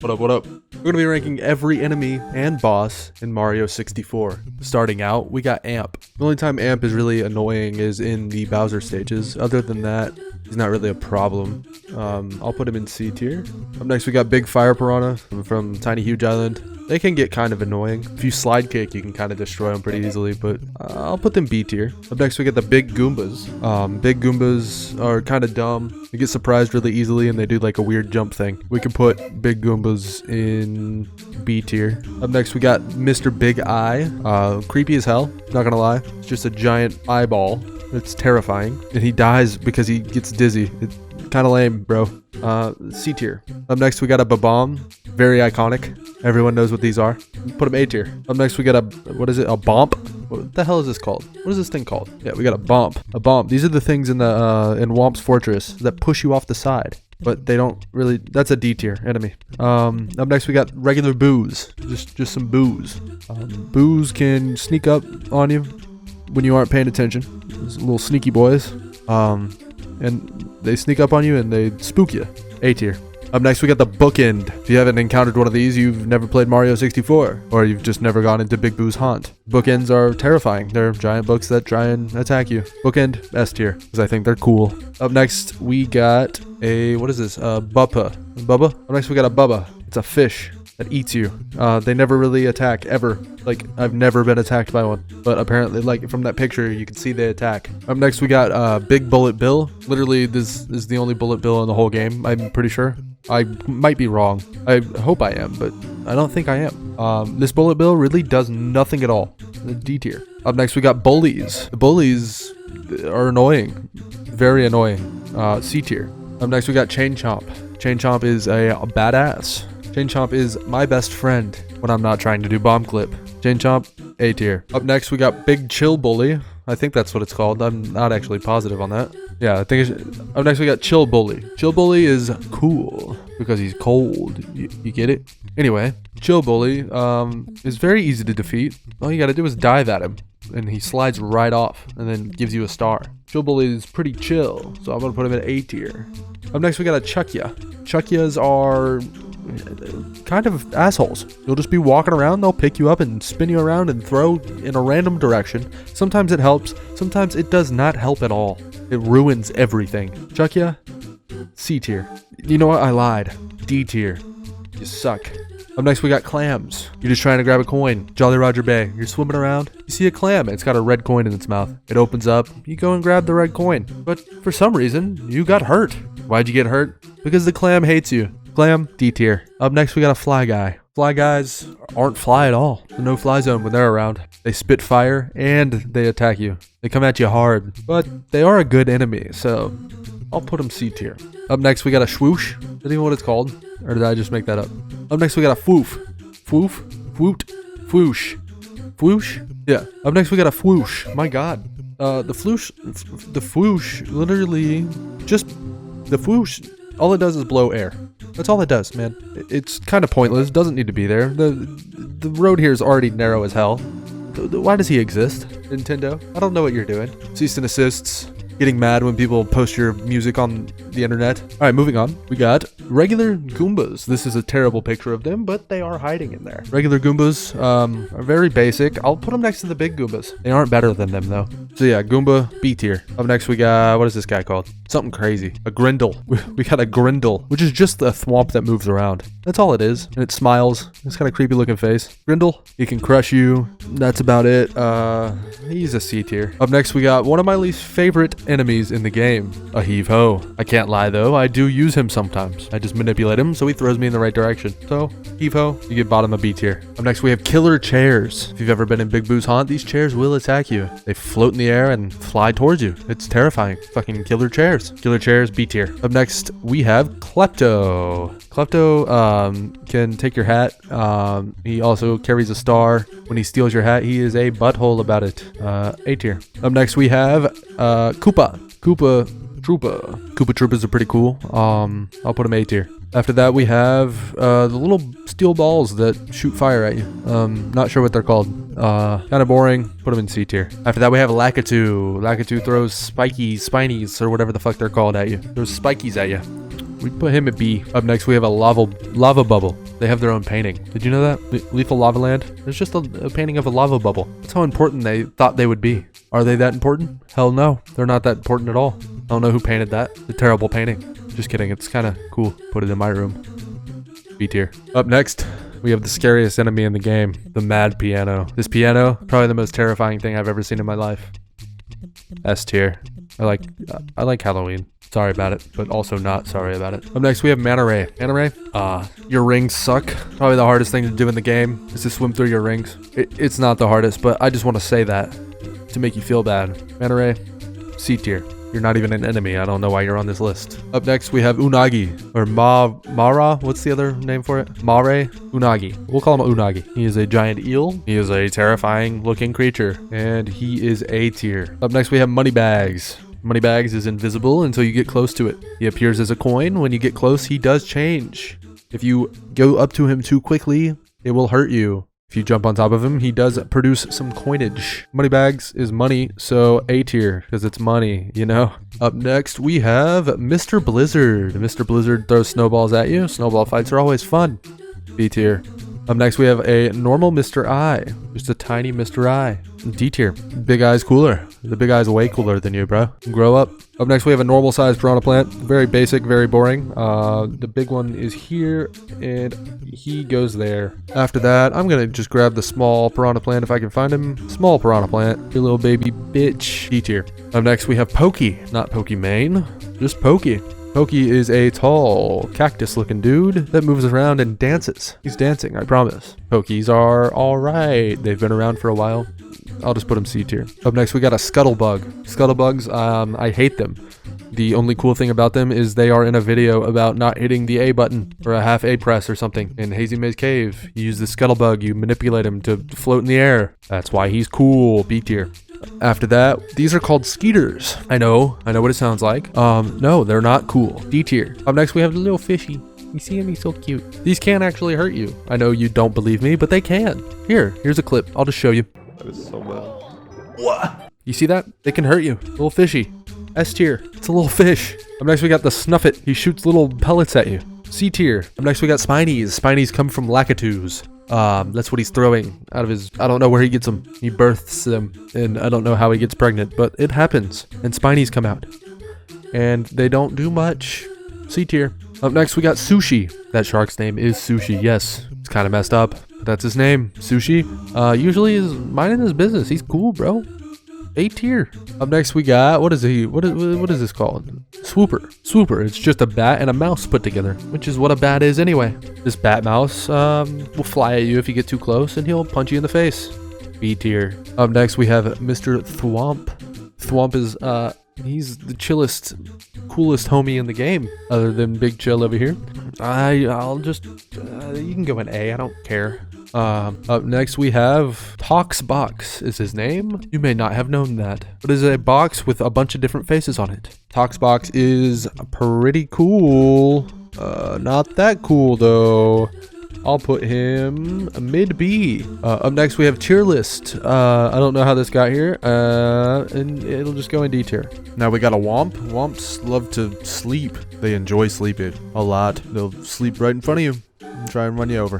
What up, what up? We're gonna be ranking every enemy and boss in Mario 64. Starting out, we got Amp. The only time Amp is really annoying is in the Bowser stages. Other than that, he's not really a problem. I'll put him in C tier. Up next, we got Big Fire Piranha from Tiny Huge Island. They can get kind of annoying. If you slide kick, you can kind of destroy them pretty easily, but I'll put them B tier. Up next, we get the Big Goombas. Big Goombas are kind of dumb. They get surprised really easily, and they do like a weird jump thing. We can put Big Goombas in B tier. Up next, we got Mr. Big Eye. Creepy as hell, not gonna lie. It's just a giant eyeball. It's terrifying. And he dies because he gets dizzy. It's kind of lame, bro. C tier. Up next, we got a Babam. Very iconic. Everyone knows what these are. Put them A tier. Up next, we got a, what is it? A Bomp? What the hell is this called? What is this thing called? Yeah, we got a Bomp. A Bomp. These are the things in the in Womp's Fortress that push you off the side. But they don't really, that's a D tier enemy. Up next, we got regular Boos. Just some Boos. Boos can sneak up on you when you aren't paying attention. Those little sneaky boys. And they sneak up on you and they spook you. A tier. Up next, we got the Bookend. If you haven't encountered one of these, you've never played Mario 64, or you've just never gone into Big Boo's haunt. Bookends are terrifying. They're giant books that try and attack you. Bookend, S tier, because I think they're cool. Up next, we got a, what is this? Bubba. Bubba? Up next, we got a Bubba. It's a fish that eats you. They never really attack, ever. Like, I've never been attacked by one. But apparently, like, from that picture, you can see they attack. Up next, we got Big Bullet Bill. Literally, this is the only Bullet Bill in the whole game, I'm pretty sure. I might be wrong. I hope I am, but I don't think I am. This Bullet Bill really does nothing at all. D tier. Up next, we got Bullies. The Bullies are annoying. Very annoying. C tier. Up next, we got Chain Chomp. Chain Chomp is a badass. Chain Chomp is my best friend when I'm not trying to do bomb clip. Chain Chomp, A tier. Up next, we got Big Chill Bully. I think that's what it's called. I'm not actually positive on that. Yeah, I think it's... Up next, we got Chill Bully. Chill Bully is cool because he's cold. You get it? Anyway, Chill Bully is very easy to defeat. All you gotta do is dive at him, and he slides right off and then gives you a star. Chill Bully is pretty chill, so I'm gonna put him at A tier. Up next, we got a Chucky. Chuckyas are kind of assholes. You'll just be walking around, they'll pick you up and spin you around and throw in a random direction. Sometimes it helps, sometimes it does not help at all. It ruins everything. Chucky, C tier. You know what? I lied. D tier. You suck. Up next, we got Clams. You're just trying to grab a coin. Jolly Roger Bay. You're swimming around. You see a clam. It's got a red coin in its mouth. It opens up. You go and grab the red coin. But for some reason, you got hurt. Why'd you get hurt? Because the clam hates you. Clam, D tier. Up next, we got a Fly Guy. Fly Guys aren't fly at all. There's no fly zone when they're around. They spit fire and they attack you. They come at you hard, but they are a good enemy, so I'll put them C tier. Up next, we got a Swoosh. Is that even what it's called? Or did I just make that up? Up next, we got a Fwoof. Fwoof? Fwoot? Fwoosh. Fwoosh? Yeah. Up next, we got a Floosh. My god. The Floosh, literally, just, the Floosh, all it does is blow air. That's all it does, man. It's kind of pointless. It doesn't need to be there. The road here is already narrow as hell. Why does he exist, Nintendo? I don't know what you're doing. Cease and assists. Getting mad when people post your music on the internet. Alright, moving on. We got regular Goombas. This is a terrible picture of them, but they are hiding in there. Regular Goombas are very basic. I'll put them next to the big Goombas. They aren't better than them, though. So yeah, Goomba, B tier. Up next, we got, what is this guy called? Something crazy. A Grindel. We got a Grindel, which is just a thwomp that moves around. That's all it is. And it smiles. It's kind of creepy looking face. Grindel, he can crush you. That's about it. He's a C tier. Up next, we got one of my least favorite enemies in the game, a Heave-Ho. I can't lie though, I do use him sometimes. I just manipulate him so he throws me in the right direction. So, Heave-Ho, you get bottom of B tier. Up next, we have Killer Chairs. If you've ever been in Big Boo's haunt, these chairs will attack you. They float in the air and fly towards you. It's terrifying. Fucking Killer Chairs. Killer Chairs, B tier. Up next, we have Klepto. Klepto can take your hat. He also carries a star. When he steals your hat, he is a butthole about it. A tier. Up next, we have Koopa Troopas are pretty cool. I'll put him A tier. After that, we have the little steel balls that shoot fire at you. Not sure what they're called. Kind of boring. Put them in C tier. After that, we have Lakitu. Lakitu throws Spinies, or whatever the fuck they're called at you. Throws spikies at you. We put him at B. Up next, we have a lava bubble. They have their own painting. Did you know that? Lethal Lava Land? There's just a painting of a lava bubble. That's how important they thought they would be. Are they that important? Hell no. They're not that important at all. I don't know who painted that. It's a terrible painting. Just kidding. It's kind of cool. Put it in my room. B tier. Up next, we have the scariest enemy in the game, the Mad Piano. This piano, probably the most terrifying thing I've ever seen in my life. S tier. I like Halloween. Sorry about it, but also not sorry about it. Up next, we have Manta Ray. Manta Ray, your rings suck. Probably the hardest thing to do in the game is to swim through your rings. It's not the hardest, but I just want to say that to make you feel bad. Manta Ray, C tier. You're not even an enemy. I don't know why you're on this list. Up next, we have Unagi, or Mara. What's the other name for it? Mare? Unagi. We'll call him Unagi. He is a giant eel. He is a terrifying looking creature, and he is A tier. Up next, we have Moneybags. Moneybags is invisible until you get close to it. He appears as a coin. When you get close, he does change. If you go up to him too quickly, it will hurt you. If you jump on top of him, he does produce some coinage. Moneybags is money, so A tier, because it's money, you know? Up next, we have Mr. Blizzard. Mr. Blizzard throws snowballs at you. Snowball fights are always fun. B tier. Up next, we have a normal Mr. I. Just a tiny Mr. I. D tier. Big Eye's cooler. The Big Eye's way cooler than you, bro. Grow up. Up next, we have a normal sized piranha plant. Very basic, very boring. The big one is here, and he goes there. After that, I'm gonna just grab the small piranha plant if I can find him. Small piranha plant. Your little baby bitch. D tier. Up next, we have Pokey. Not Pokimane, just Pokey. Pokey is a tall, cactus-looking dude that moves around and dances. He's dancing, I promise. Pokeys are alright. They've been around for a while. I'll just put him C tier. Up next, we got a scuttlebug. Scuttlebugs, I hate them. The only cool thing about them is they are in a video about not hitting the A button or a half A press or something. In Hazy Maze Cave, you use the scuttlebug, you manipulate him to float in the air. That's why he's cool. B tier. After that, these are called Skeeters. I know what it sounds like. No, they're not cool. D tier. Up next, we have the little fishy. You see him? He's so cute. These can actually hurt you. I know you don't believe me, but they can. Here's a clip. I'll just show you. That is so bad. What? You see that? They can hurt you. Little fishy. S tier. It's a little fish. Up next, we got the Snuffit. He shoots little pellets at you. C tier. Up next, we got Spinies. Spinies come from Lakitus. That's what he's throwing out of his, I don't know where he gets them. He births them, and I don't know how he gets pregnant, but it happens. And Spinies come out. And they don't do much. C tier. Up next, we got Sushi. That shark's name is Sushi, yes. It's kind of messed up, but that's his name. Sushi. Usually is minding his business. He's cool, bro. A tier. Up next, we got, what is he? What is this called? Swooper. Swooper. It's just a bat and a mouse put together, which is what a bat is anyway. This bat mouse will fly at you if you get too close, and he'll punch you in the face. B tier. Up next, we have Mr. Thwomp. Thwomp is, he's the chillest, coolest homie in the game, other than Big Chill over here. I'll just, you can go in A, I don't care. Up next, we have Toxbox is his name. You may not have known that, but it is a box with a bunch of different faces on it. Toxbox is pretty cool. Not that cool though. I'll put him mid B. Up next, we have tier list. I don't know how this got here, and it'll just go in D tier. Now we got a Womp. Womps love to sleep. They enjoy sleeping a lot. They'll sleep right in front of you and try and run you over.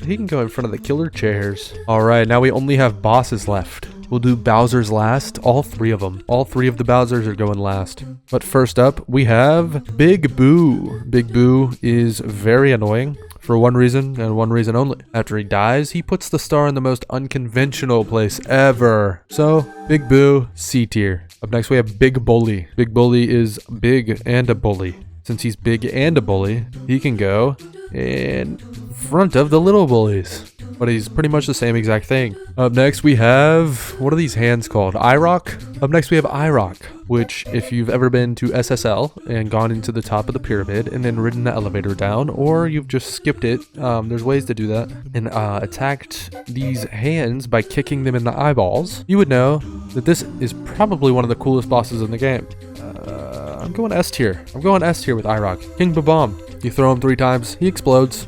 He can go in front of the killer chairs. All right, now we only have bosses left. We'll do Bowser's last, all three of them. All three of the Bowsers are going last. But first up, we have Big Boo. Big Boo is very annoying. For one reason and one reason only. After he dies, he puts the star in the most unconventional place ever. So, Big Boo, C tier. Up next, we have Big Bully. Big Bully is big and a bully. Since he's big and a bully, he can go in front of the little bullies. But he's pretty much the same exact thing. Up next, we have, what are these hands called? Iroc? Up next, we have Iroc, which if you've ever been to SSL and gone into the top of the pyramid and then ridden the elevator down, or you've just skipped it, there's ways to do that, and attacked these hands by kicking them in the eyeballs, you would know that this is probably one of the coolest bosses in the game. I'm going S tier. I'm going S tier with Iroc. King Babam. You throw him 3 times, he explodes.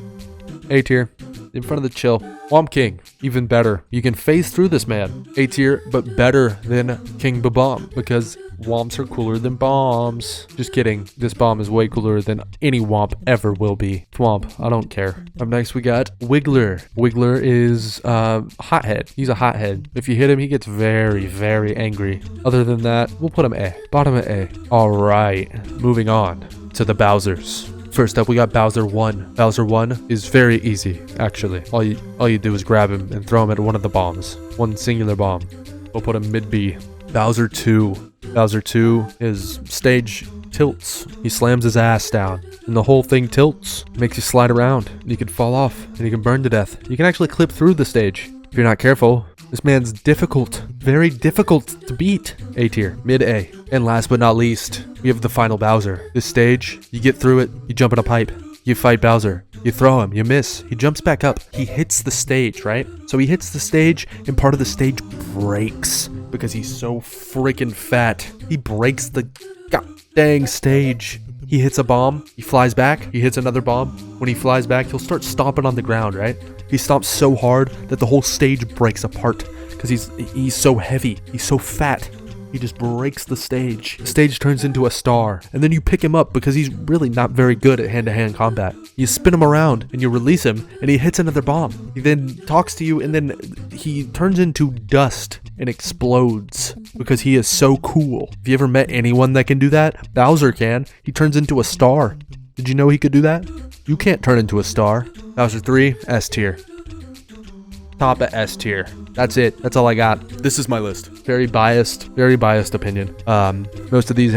A tier. In front of the chill. Womp King, even better. You can phase through this man. A tier, but better than King Babam, because Womps are cooler than bombs. Just kidding. This bomb is way cooler than any Womp ever will be. Womp, I don't care. Up next, we got Wiggler. Wiggler is hothead. He's a hothead. If you hit him, he gets very, very angry. Other than that, we'll put him A. Bottom of A. All right, moving on to the Bowsers. First up, we got Bowser 1. Bowser 1 is very easy, actually. All you do is grab him and throw him at one of the bombs. One singular bomb. We'll put him mid B. Bowser 2. Bowser 2 is stage tilts. He slams his ass down and the whole thing tilts. Makes you slide around. You can fall off and you can burn to death. You can actually clip through the stage if you're not careful. This man's difficult. Very difficult to beat. A tier. Mid A. And last but not least, we have the final Bowser. This stage, you get through it, you jump in a pipe. You fight Bowser. You throw him, you miss. He jumps back up. He hits the stage, right? So he hits the stage and part of the stage breaks because he's so freaking fat. He breaks the god dang stage. He hits a bomb, he flies back, he hits another bomb. When he flies back, he'll start stomping on the ground, right? He stomps so hard that the whole stage breaks apart because he's so heavy, he's so fat. He just breaks the stage. The stage turns into a star, and then you pick him up because he's really not very good at hand-to-hand combat. You spin him around, and you release him, and he hits another bomb. He then talks to you, and then he turns into dust and explodes because he is so cool. Have you ever met anyone that can do that? Bowser can. He turns into a star. Did you know he could do that? You can't turn into a star. Bowser 3, S tier. Top of S tier. That's it. That's all I got. This is my list. Very biased opinion. Most of these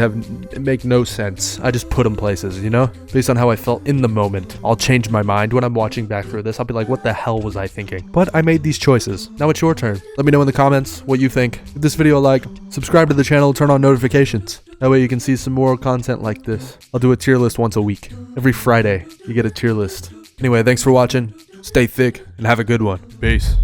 make no sense. I just put them places, you know, based on how I felt in the moment. I'll change my mind when I'm watching back through this. I'll be like, what the hell was I thinking? But I made these choices. Now it's your turn. Let me know in the comments what you think. Give this video a like, subscribe to the channel, turn on notifications. That way you can see some more content like this. I'll do a tier list once a week. Every Friday, you get a tier list. Anyway, thanks for watching. Stay thick and have a good one. Peace.